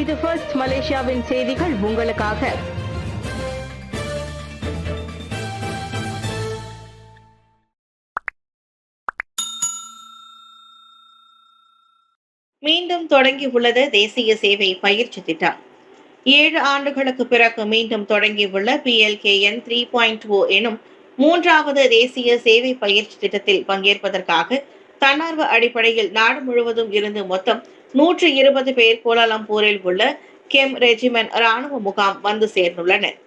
இது ஃபர்ஸ்ட் மலேசியாவின் செய்திகள் உங்களுக்காக. மீண்டும் தொடங்கியுள்ளது தேசிய சேவை பயிற்சி திட்டம். 7 ஆண்டுகளுக்கு பிறகு மீண்டும் தொடங்கியுள்ள PLKN 3.0 எனும் 3வது தேசிய சேவை பயிற்சி திட்டத்தில் பங்கேற்பதற்காக தன்னார்வ அடிப்படையில் நாடு முழுவதும் இருந்து மொத்தம் 120 பேர் கோலாலம்பூரில் உள்ள கெம் ரெஜிமெண்ட் ராணுவ முகாம் வந்து சேர்ந்துள்ளனர்.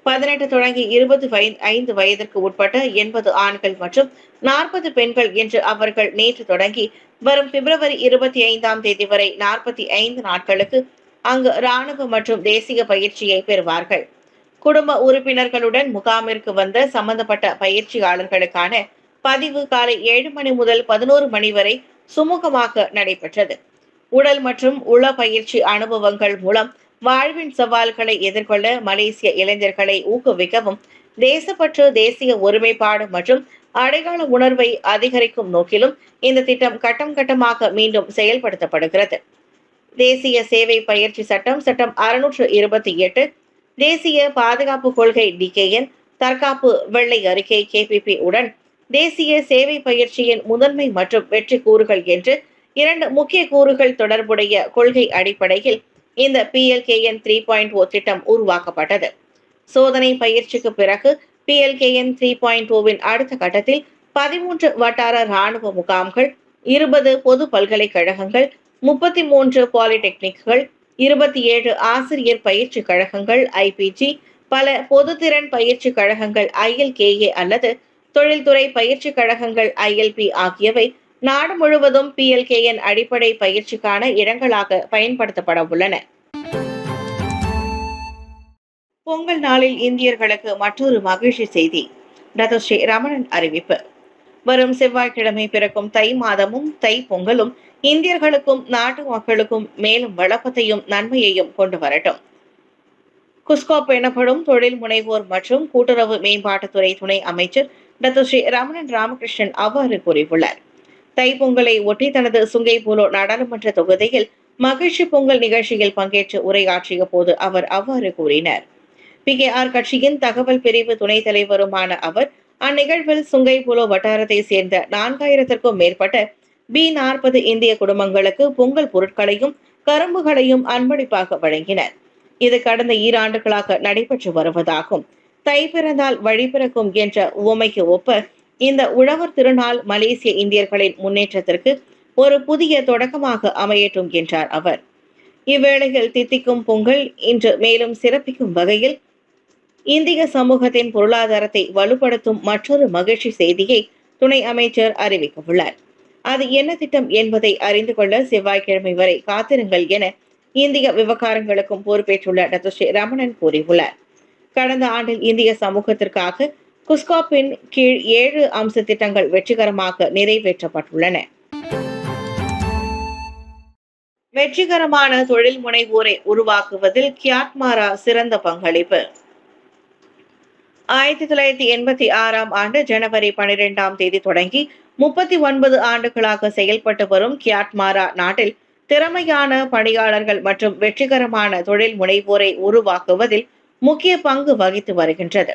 18 தொடங்கி 25 வயதிற்கு உட்பட்ட 80 ஆண்கள் மற்றும் 40 பெண்கள் என்று அவர்கள் நேற்று தொடங்கி வரும் பிப்ரவரி 25ஆம் தேதி வரை 45 நாட்களுக்கு அங்கு ராணுவ மற்றும் தேசிய பயிற்சியை பெறுவார்கள். குடும்ப உறுப்பினர்களுடன் முகாமிற்கு வந்த சம்பந்தப்பட்ட பயிற்சியாளர்களுக்கான பதிவு காலை 7 மணி முதல் 11 மணி வரை சுமூகமாக நடைபெற்றது. உடல் மற்றும் உள பயிற்சி அனுபவங்கள் மூலம் வாழ்வின் சவால்களை எதிர்கொள்ள மலேசிய இளைஞர்களை ஊக்குவிக்கவும் தேசப்பற்று, தேசிய ஒருமைப்பாடு மற்றும் அடையாள உணர்வை அதிகரிக்கும் நோக்கிலும் இந்த திட்டம் கட்டம் கட்டமாக மீண்டும் செயல்படுத்தப்படுகிறது. தேசிய சேவை பயிற்சி சட்டம் 628, தேசிய பாதுகாப்பு கொள்கை DKN, தற்காப்பு வெள்ளை அறிக்கை KPP உடன் தேசிய சேவை பயிற்சியின் முதன்மை மற்றும் வெற்றி கூறுகள் என்று 2 முக்கிய கூறுகள் தொடர்புடைய கொள்கை அடிப்படையில் இந்த PLKN 3.0 திட்டம் உருவாக்கப்பட்டது. சோதனை பயிற்சிக்கு பிறகு PLKN 3.0வின் அடுத்த கட்டத்தில் 13 வட்டார ராணுவ முகாம்கள், 20 பொது பல்கலைக்கழகங்கள், 33 பாலிடெக்னிக்குகள், 27 ஆசிரியர் பயிற்சி கழகங்கள் IPG, பல பொதுத்திறன் பயிற்சி கழகங்கள் ILKA அல்லது தொழில்துறை பயிற்சி கழகங்கள் ILP ஆகியவை நாடு முழுவதும் PLKN அடிப்படை பயிற்சிக்கான இடங்களாக பயன்படுத்தப்பட உள்ளன. பொங்கல் நாளில் இந்தியர்களுக்கு மற்றொரு மகிழ்ச்சி செய்தி. டாக்டர் ஸ்ரீ ரமணன் அறிவிப்பு. வரும் செவ்வாய்க்கிழமை பிறக்கும் தை மாதமும் தை பொங்கலும் இந்தியர்களுக்கும் நாட்டு மக்களுக்கும் மேலும் வளப்பத்தையும் நன்மையையும் கொண்டு வரட்டும். குஸ்காப் எனப்படும் தொழில் முனைவோர் மற்றும் கூட்டுறவு மேம்பாட்டுத்துறை துணை அமைச்சர் டாக்டர் ஸ்ரீ ரமணன் ராமகிருஷ்ணன் அவ்வாறு கூறியுள்ளார். தைப்பொங்கலை ஒட்டி தனது சுங்கைபுலோ நாடாளுமன்ற தொகுதியில் மகிழ்ச்சி பொங்கல் நிகழ்ச்சியில் பங்கேற்று உரையாற்றிய போது அவர் அவ்வாறு கூறினார். PKR கட்சியின் தகவல் பிரிவு துணைத் தலைவருமான அவர் அந்நிகழ்வில் சுங்கைபுலோ வட்டாரத்தை சேர்ந்த 4000க்கும் மேற்பட்ட B40 இந்திய குடும்பங்களுக்கு பொங்கல் பொருட்களையும் கரும்புகளையும் அன்பளிப்பாக வழங்கினர். இது கடந்த 2 ஆண்டுகளாக நடைபெற்று வருவதாகும். தை பிறந்தால் வழி பிறக்கும் என்ற உவமைக்கு ஒப்ப இந்த உழவர் திருநாள் மலேசிய இந்தியர்களின் முன்னேற்றத்திற்கு ஒரு புதிய தொடக்கமாக அமையட்டும் என்றார் அவர். இவ்வேளையில் தித்திக்கும் பொங்கல் இன்று மேலும் சிறப்பிக்கும் வகையில் இந்திய சமூகத்தின் பொருளாதாரத்தை வலுப்படுத்தும் மற்றொரு மகிழ்ச்சி செய்தியை துணை அமைச்சர் அறிவிக்கவுள்ளார். அது என்ன திட்டம் என்பதை அறிந்து கொள்ள செவ்வாய்க்கிழமை வரை காத்திருங்கள் என இந்திய விவகாரங்களுக்கும் பொறுப்பேற்றுள்ள டாக்டர் ஸ்ரீ ரமணன் கூறியுள்ளார். கடந்த ஆண்டில் இந்திய சமூகத்திற்காக குஸ்காப்பின் கீழ் 7 அம்ச திட்டங்கள் வெற்றிகரமாக நிறைவேற்றப்பட்டுள்ளன. வெற்றிகரமான தொழில் முனைவோரை உருவாக்குவதில் கியாட்மாரா சிறந்த பங்களிப்பு. 1986ஆம் ஆண்டு ஜனவரி 12ஆம் தேதி தொடங்கி 39 ஆண்டுகளாக செயல்பட்டு வரும் கியாட்மாரா நாட்டில் திறமையான பணியாளர்கள் மற்றும் வெற்றிகரமான தொழில் முனைவோரை உருவாக்குவதில் முக்கிய பங்கு வகித்து வருகின்றது.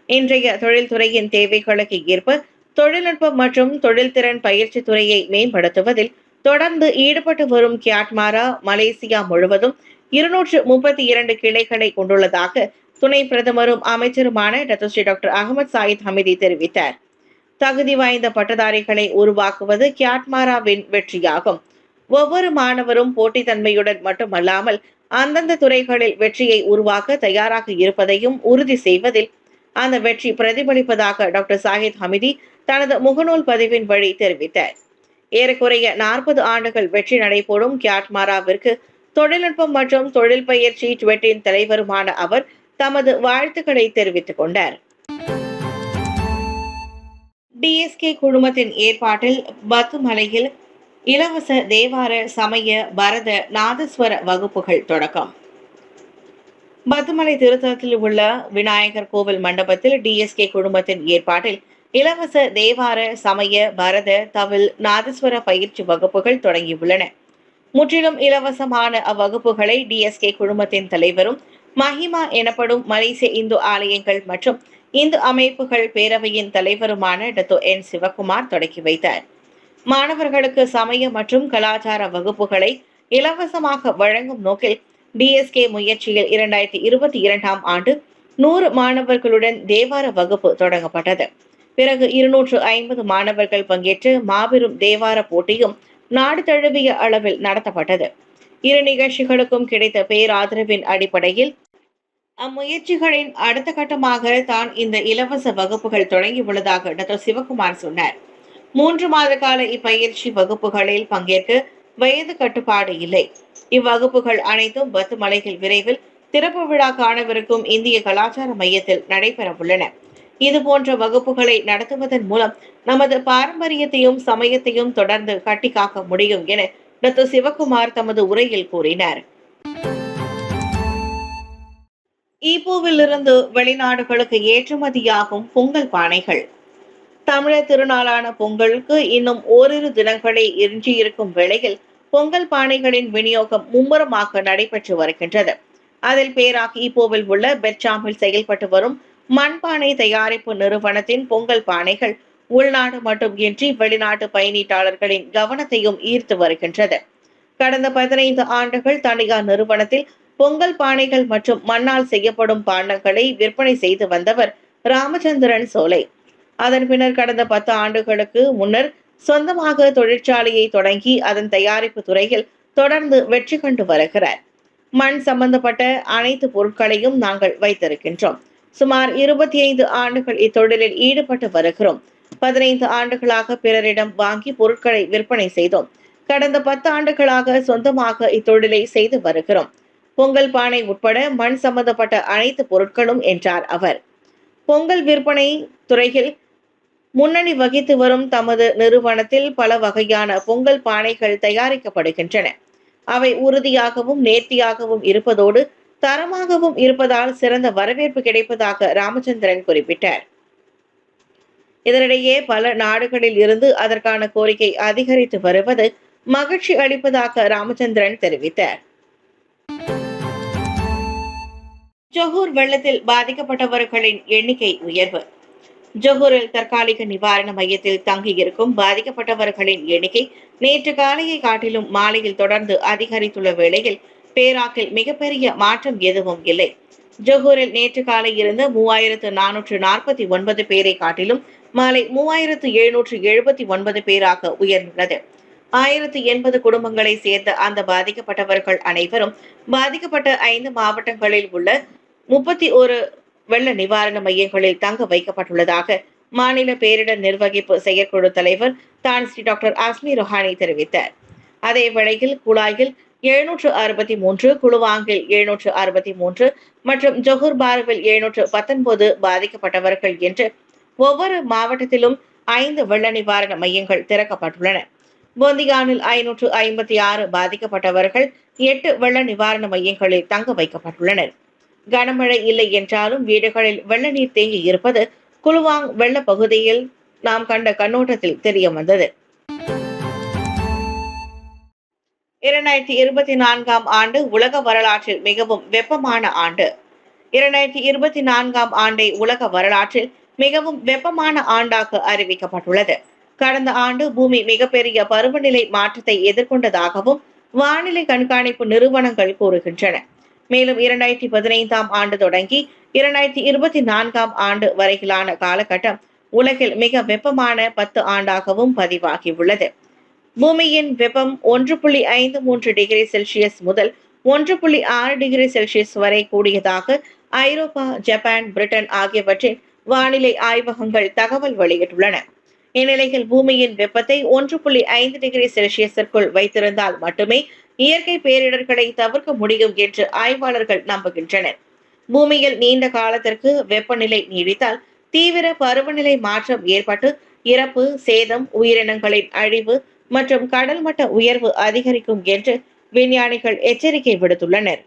இன்றைய தொழில்துறையின் தேவைகளுக்கு ஏற்ப தொழில்நுட்பம் மற்றும் தொழில்திறன் பயிற்சி துறையை மேம்படுத்துவதில் தொடர்ந்து ஈடுபட்டு வரும் கியாட்மாரா மலேசியா முழுவதும் 232 கிளைகளை கொண்டுள்ளதாக துணை பிரதமரும் அமைச்சருமான டாக்டர் அகமது சாயித் ஹமிதி தெரிவித்தார். தகுதி வாய்ந்த பட்டதாரிகளை உருவாக்குவது கியாட்மாராவின் வெற்றியாகும். ஒவ்வொரு மாணவரும் போட்டித்தன்மையுடன் மட்டுமல்லாமல் அந்தந்த துறைகளில் வெற்றியை உருவாக்க தயாராக இருப்பதையும் உறுதி செய்வதில் அந்த வெற்றி பிரதிபலிப்பதாக டாக்டர் சாஹித் ஹமிதி தனது முகநூல் பதிவின் வழி தெரிவித்தார். ஏறக்குறைய 40 ஆண்டுகள் வெற்றி நடைபோடும் கியாட்மாராவிற்கு தொழில்நுட்பம் மற்றும் தொழில் பயிற்சி டுவெட்டின் தலைவருமான அவர் தமது வாழ்த்துக்களை தெரிவித்துக் கொண்டார். DSK குழுமத்தின் ஏற்பாட்டில் பத்துமலையில் இலவச தேவார, சமய, பரத, நாதஸ்வர வகுப்புகள் தொடக்கம். பத்துமலை திருத்தலத்தில் உள்ள விநாயகர் கோவில் மண்டபத்தில் DSK குழுமத்தின் ஏற்பாட்டில் இலவச தேவார, சமய, பரத, தவில், நாதஸ்வர பயிற்சி வகுப்புகள் தொடங்கியுள்ளன. முற்றிலும் இலவசமான அவ்வகுப்புகளை டிஎஸ்கே குழுமத்தின் தலைவரும் மஹிமா எனப்படும் மலேசிய இந்து ஆலயங்கள் மற்றும் இந்து அமைப்புகள் பேரவையின் தலைவருமான டத்தோ.என். சிவகுமார் தொடக்கி வைத்தார். மாணவர்களுக்கு சமய மற்றும் கலாச்சார வகுப்புகளை இலவசமாக வழங்கும் நோக்கில் டிஎஸ்கே முயற்சியில் 2022ஆம் ஆண்டு 100 மாணவர்களுடன் தேவார வகுப்பு தொடங்கப்பட்டது. பிறகு 250 மாணவர்கள் பங்கேற்று மாபெரும் தேவார போட்டியும் நாடு தழுவிய அளவில் நடத்தப்பட்டது. இரு நிகழ்ச்சிகளுக்கும் கிடைத்த பேராதரவின் அடிப்படையில் அம்முயற்சிகளின் அடுத்த கட்டமாக தான் இந்த இலவச வகுப்புகள் தொடங்கியுள்ளதாக டாக்டர் சிவகுமார் சொன்னார். 3 மாத கால இப்பயிற்சி வகுப்புகளில் பங்கேற்க வயது கட்டுப்பாடு இல்லை. இவ்வகுப்புகள் அனைத்தும் பத்துமலையில் விரைவில் திறப்பு விழா காணவிருக்கும் இந்திய கலாச்சார மையத்தில் நடைபெற உள்ளன. இதுபோன்ற வகுப்புகளை நடத்துவதன் மூலம் நமது பாரம்பரியத்தையும் சமயத்தையும் தொடர்ந்து கட்டிக்காக்க முடியும் என டாக்டர் சிவகுமார் தமது உரையில் கூறினார். ஈப்போவிலிருந்து வெளிநாடுகளுக்கு ஏற்றுமதியாகும் பொங்கல் பானைகள். தமிழர் திருநாளான பொங்கலுக்கு இன்னும் ஓரிரு தினங்களே எஞ்சியிருக்கும் வேளையில் பொங்கல் பானைகளின் விநியோகம் மும்முரமாக நடைபெற்று வருகின்றது. அதில் பேராக் ஈப்போவில் உள்ள பெட்சாமில் செயல்பட்டு வரும் மண்பானை தயாரிப்பு நிறுவனத்தின் பொங்கல் பானைகள் உள்நாடு மட்டுமின்றி வெளிநாட்டு பயணீட்டாளர்களின் கவனத்தையும் ஈர்த்து வருகின்றது. கடந்த 15 ஆண்டுகள் தனியார் நிறுவனத்தில் பொங்கல் பானைகள் மற்றும் மண்ணால் செய்யப்படும் பாண்டங்களை விற்பனை செய்து வந்தவர் ராமச்சந்திரன் சோலை. அதன் பின்னர் கடந்த 10 ஆண்டுகளுக்கு முன்னர் சொந்தமாக தொழிற்சாலையை தொடங்கி அதன் தயாரிப்பு துறையில் தொடர்ந்து வெற்றி கண்டு வருகிறார். மண் சம்பந்தப்பட்ட அனைத்து பொருட்களையும் நாங்கள் வைத்திருக்கின்றோம். சுமார் 25 ஆண்டுகள் இத்தொழிலில் ஈடுபட்டு வருகிறோம். 15 ஆண்டுகளாக பிறரிடம் வாங்கி பொருட்களை விற்பனை செய்தோம். கடந்த 10 ஆண்டுகளாக சொந்தமாக இத்தொழிலை செய்து வருகிறோம். பொங்கல் பானை உட்பட மண் சம்பந்தப்பட்ட அனைத்து பொருட்களும் என்றார் அவர். பொங்கல் விற்பனை துறையில் முன்னணி வகித்து வரும் தமது நிறுவனத்தில் பல வகையான பொங்கல் பானைகள் தயாரிக்கப்படுகின்றன. அவை உறுதியாகவும் நேர்த்தியாகவும் இருப்பதோடு தரமாகவும் இருப்பதால் சிறந்த வரவேற்பு கிடைப்பதாக ராமச்சந்திரன் குறிப்பிட்டார். இதனிடையே பல நாடுகளில் இருந்து அதற்கான கோரிக்கை அதிகரித்து வருவது மகிழ்ச்சி அளிப்பதாக ராமச்சந்திரன் தெரிவித்தார். ஜொஹூர் வெள்ளத்தில் பாதிக்கப்பட்டவர்களின் எண்ணிக்கை உயர்வு. ஜொஹூரில் தற்காலிக நிவாரண மையத்தில் தங்கியிருக்கும் பாதிக்கப்பட்டவர்களின் எண்ணிக்கை நேற்று காலையை காட்டிலும் மாலையில் தொடர்ந்து அதிகரித்துள்ள வேளையில் பேராக்கில் மிகப்பெரிய மாற்றம் எதுவும் இல்லை. ஜொஹூரில் நேற்று காலை இருந்த 3449 பேரை காட்டிலும் மாலை 3779 பேராக உயர்ந்துள்ளது. 1080 குடும்பங்களை சேர்ந்த அந்த பாதிக்கப்பட்டவர்கள் அனைவரும் பாதிக்கப்பட்ட 5 மாவட்டங்களில் உள்ள 31 வெள்ள நிவாரண மையங்களில் தங்க வைக்கப்பட்டுள்ளதாக மாநில பேரிடர் நிர்வகிப்பு செயற்குழு தலைவர் தான் ஸ்ரீ டாக்டர் அஸ்மி ரொஹானி தெரிவித்தார். அதே வேளையில் குழாயில் 763, குளுவாங்கில் 763 மற்றும் ஜொஹூர் பாருவில் 719 பாதிக்கப்பட்டவர்கள் என்று ஒவ்வொரு மாவட்டத்திலும் 5 வெள்ள நிவாரண மையங்கள் திறக்கப்பட்டுள்ளன. போந்தியானில் 556 பாதிக்கப்பட்டவர்கள் 8 வெள்ள நிவாரண மையங்களில் தங்க வைக்கப்பட்டுள்ளனர். கனமழை இல்லை என்றாலும் வீடுகளில் வெள்ள நீர் தேங்கி இருப்பது குளுவாங் வெள்ள பகுதியில் நாம் கண்ட கண்ணோட்டத்தில் தெரிய வந்தது. 2024ஆம் ஆண்டு உலக வரலாற்றில் மிகவும் வெப்பமான ஆண்டு. 2024ஆம் ஆண்டை உலக வரலாற்றில் மிகவும் வெப்பமான ஆண்டாக அறிவிக்கப்பட்டுள்ளது. கடந்த ஆண்டு பூமி மிகப்பெரிய பருவநிலை மாற்றத்தை எதிர்கொண்டதாகவும் வானிலை கண்காணிப்பு நிறுவனங்கள் கூறுகின்றன. மேலும் 2015ஆம் ஆண்டு தொடங்கி 2024ஆம் ஆண்டு வரையிலான காலகட்டம் உலகில் மிக வெப்பமான 10 ஆண்டாகவும் பதிவாகியுள்ளது. பூமியின் வெப்பம் 1.53 டிகிரி செல்சியஸ் முதல் 1.6 டிகிரி செல்சியஸ் வரை கூடியதாக ஐரோப்பா, ஜப்பான், பிரிட்டன் ஆகியவற்றின் வானிலை ஆய்வகங்கள் தகவல் வெளியிட்டுள்ளன. இந்நிலையில் பூமியின் வெப்பத்தை 1.5 டிகிரி செல்சியஸிற்குள் வைத்திருந்தால் மட்டுமே இயற்கை பேரிடர்களை தவிர்க்க முடியும் என்று ஆய்வாளர்கள் நம்புகின்றனர். பூமியில் நீண்ட காலத்திற்கு வெப்பநிலை நீடித்தால் தீவிர பருவநிலை மாற்றம் ஏற்பட்டு இறப்பு, சேதம், உயிரினங்களின் அழிவு மற்றும் கடல் மட்ட உயர்வு அதிகரிக்கும் என்று விஞ்ஞானிகள் எச்சரிக்கை விடுத்துள்ளனர்.